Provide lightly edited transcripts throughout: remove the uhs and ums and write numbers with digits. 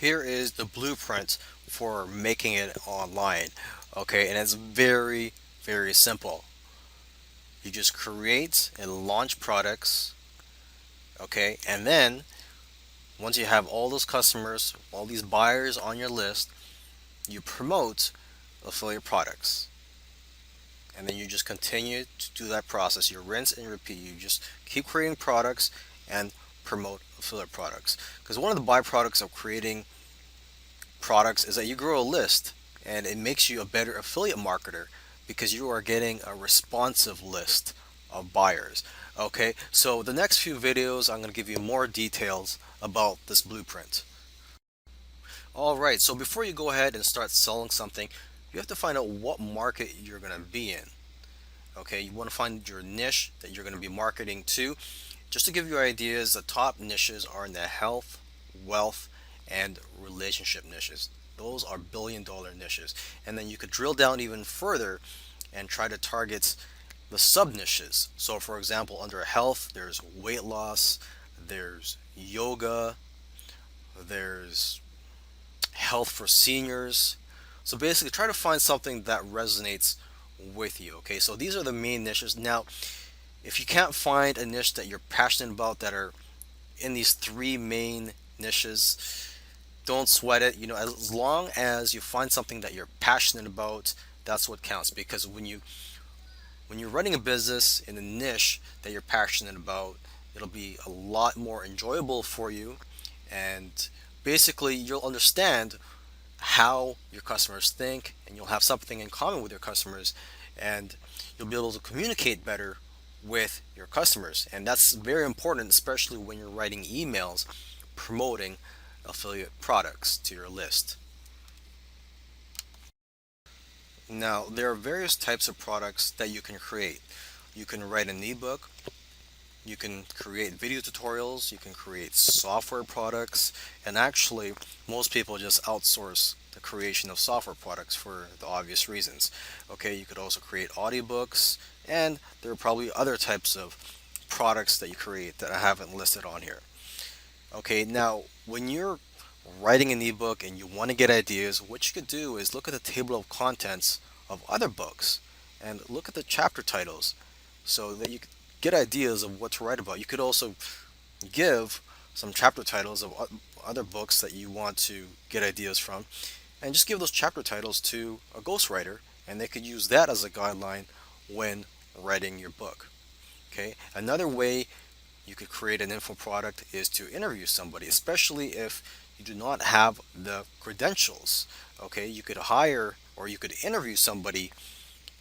Here is the blueprint for making it online. Okay, and it's very, very simple. You just create and launch products. Okay, and then once you have all those customers, all these buyers on your list, you promote affiliate products. And then you just continue to do that process. You rinse and repeat. You just keep creating products and promote affiliate products. Because one of the byproducts of creating products is that you grow a list, and it makes you a better affiliate marketer because you are getting a responsive list of buyers. Okay, so the next few videos I'm going to give you more details about this blueprint. Alright, so before you go ahead and start selling something, you have to find out what market you're going to be in. Okay, you want to find your niche that you're going to be marketing to. Just to give you ideas, the top niches are in the health, wealth, and relationship niches. Those are billion-dollar niches. And then you could drill down even further and try to target the sub niches. So for example, under health, there's weight loss, there's yoga, there's health for seniors. So basically try to find something that resonates with you. Okay, so these are the main niches. Now, if you can't find a niche that you're passionate about that are in these three main niches, don't sweat it. As long as you find something that you're passionate about, that's what counts. Because when you're running a business in a niche that you're passionate about, it'll be a lot more enjoyable for you, and basically you'll understand how your customers think, and you'll have something in common with your customers, and you'll be able to communicate better with your customers. And that's very important, especially when you're writing emails promoting affiliate products to your list. Now, there are various types of products that you can create. You can write an ebook, you can create video tutorials, you can create software products, and actually, most people just outsource the creation of software products for the obvious reasons. Okay, you could also create audiobooks, and there are probably other types of products that you create that I haven't listed on here. Okay, now when you're writing an ebook and you want to get ideas, what you could do is look at the table of contents of other books and look at the chapter titles so that you could get ideas of what to write about. You could also give some chapter titles of other books that you want to get ideas from, and just give those chapter titles to a ghostwriter, and they could use that as a guideline when writing your book. Okay, another way you could create an info product is to interview somebody, especially if you do not have the credentials. Okay, you could hire or you could interview somebody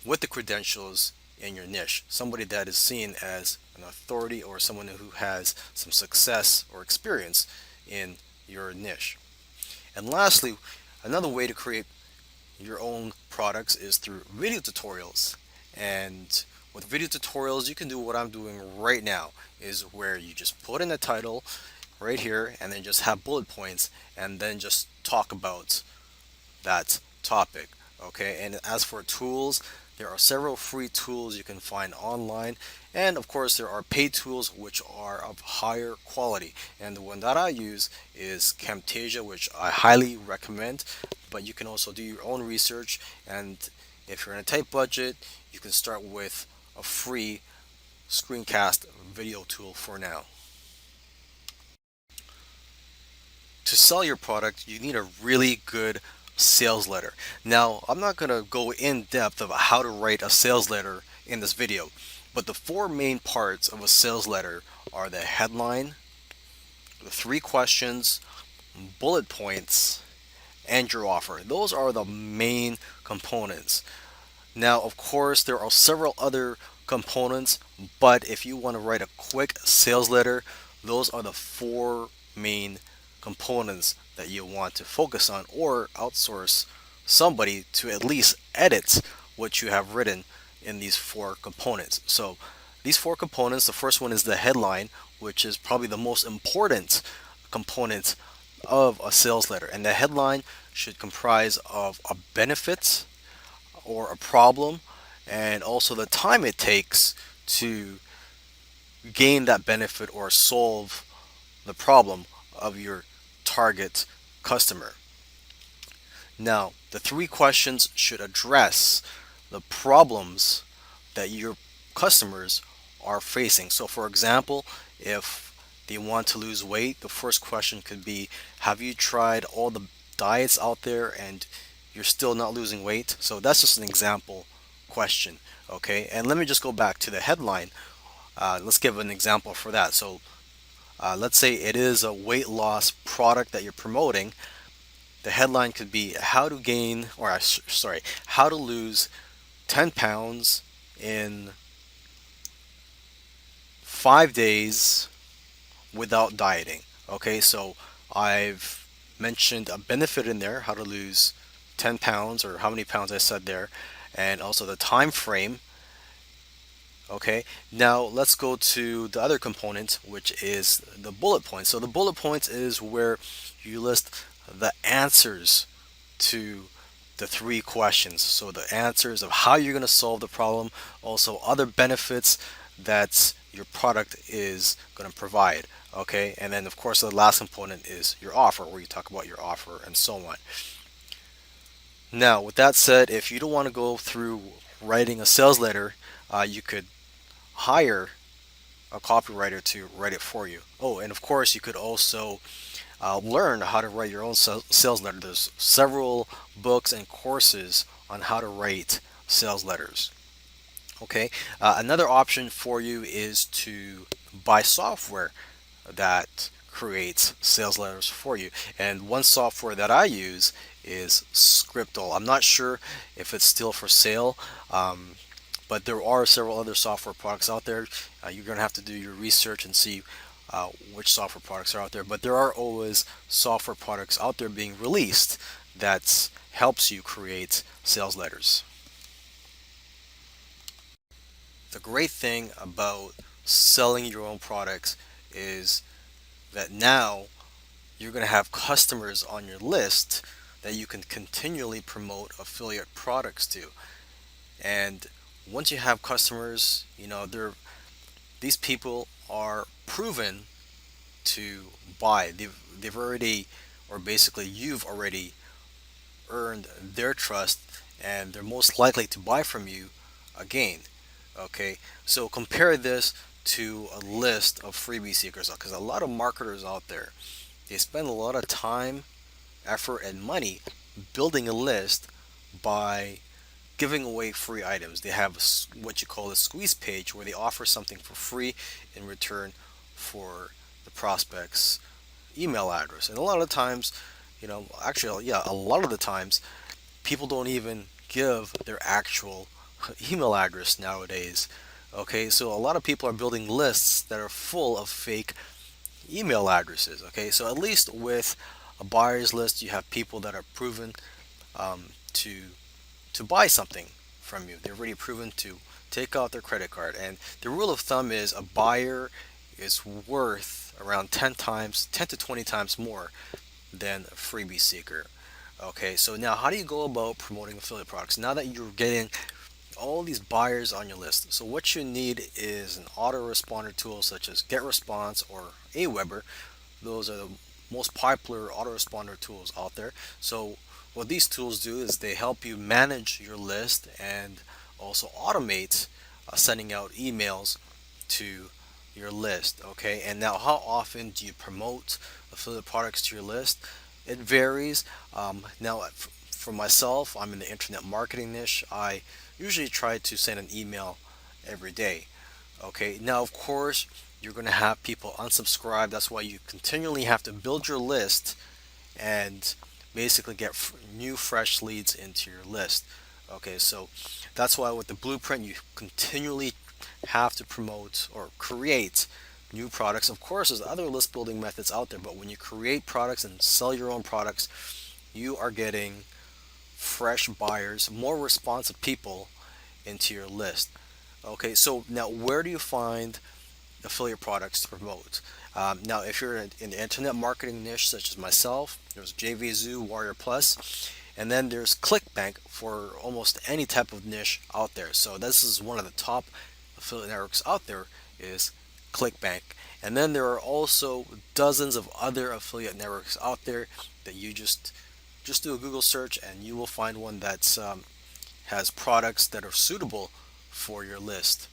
with the credentials in your niche, somebody that is seen as an authority or someone who has some success or experience in your niche. And lastly, another way to create your own products is through video tutorials. And with video tutorials, you can do what I'm doing right now, is where you just put in the title right here and then just have bullet points and then just talk about that topic. Okay, and as for tools, there are several free tools you can find online, and of course there are paid tools which are of higher quality, and the one that I use is Camtasia, which I highly recommend. But you can also do your own research, and if you're in a tight budget, you can start with a free screencast video tool for now. To sell your product, you need a really good sales letter. Now, I'm not going to go in depth of how to write a sales letter in this video, but the four main parts of a sales letter are the headline, the three questions, bullet points, and your offer. Those are the main components. Now, of course, there are several other components, but if you want to write a quick sales letter, those are the four main components that you want to focus on, or outsource somebody to at least edit what you have written in these four components. So these four components, the first one is the headline, which is probably the most important component of a sales letter. And the headline should comprise of a benefit or a problem, and also the time it takes to gain that benefit or solve the problem of your target customer. Now, the 3 questions should address the problems that your customers are facing. So, for example, if they want to lose weight, the first question could be, have you tried all the diets out there and you're still not losing weight? So, that's just an example question. Okay, and let me just go back to the headline. Let's give an example for that. So, let's say it is a weight loss product that you're promoting. The headline could be how to gain, or sorry, how to lose 10 pounds in 5 days without dieting. Okay, so I've mentioned a benefit in there, how to lose 10 pounds, or how many pounds I said there, and also the time frame. Okay, now let's go to the other component, which is the bullet points. So the bullet points is where you list the answers to the 3 questions. So the answers of how you're going to solve the problem, also other benefits that your product is going to provide. Okay, and then of course the last component is your offer, where you talk about your offer and so on. Now, with that said, if you don't want to go through writing a sales letter, you could hire a copywriter to write it for you. Oh, and of course, you could also learn how to write your own sales letter. There's several books and courses on how to write sales letters. Okay, another option for you is to buy software that creates sales letters for you. And one software that I use is Scriptal. I'm not sure if it's still for sale, but there are several other software products out there. You're going to have to do your research and see which software products are out there. But there are always software products out there being released that helps you create sales letters. The great thing about selling your own products is that now you're going to have customers on your list that you can continually promote affiliate products to. And once you have customers, these people are proven to buy. They've already, or basically you've already earned their trust, and they're most likely to buy from you again. Okay, so compare this to a list of freebie seekers, because a lot of marketers out there, they spend a lot of time, effort, and money building a list by giving away free items. They have what you call a squeeze page, where they offer something for free in return for the prospect's email address. And a lot of times, actually, yeah, a lot of the times, people don't even give their actual email address nowadays. Okay, so a lot of people are building lists that are full of fake email addresses. Okay, so at least with a buyer's list, you have people that are proven to buy something from you. They're already proven to take out their credit card. And the rule of thumb is a buyer is worth around 10 to 20 times more than a freebie seeker. Okay, so now how do you go about promoting affiliate products now that you're getting all these buyers on your list? So what you need is an autoresponder tool such as GetResponse or Aweber. Those are the most popular autoresponder tools out there. So what these tools do is they help you manage your list and also automate sending out emails to your list. Okay, and now how often do you promote affiliate products to your list? It varies. Now, for myself, I'm in the internet marketing niche. I usually try to send an email every day. Okay, now of course you're going to have people unsubscribe. That's why you continually have to build your list and basically get new fresh leads into your list. Okay, so that's why with the blueprint you continually have to promote or create new products. Of course, there's other list building methods out there, but when you create products and sell your own products, you are getting fresh buyers, more responsive people into your list. Okay, so now where do you find affiliate products to promote? Now, if you're in the internet marketing niche, such as myself, there's JVZoo, Warrior Plus, and then there's ClickBank for almost any type of niche out there. So this is one of the top affiliate networks out there, is ClickBank. And then there are also dozens of other affiliate networks out there that you just do a Google search and you will find one that's has products that are suitable for your list.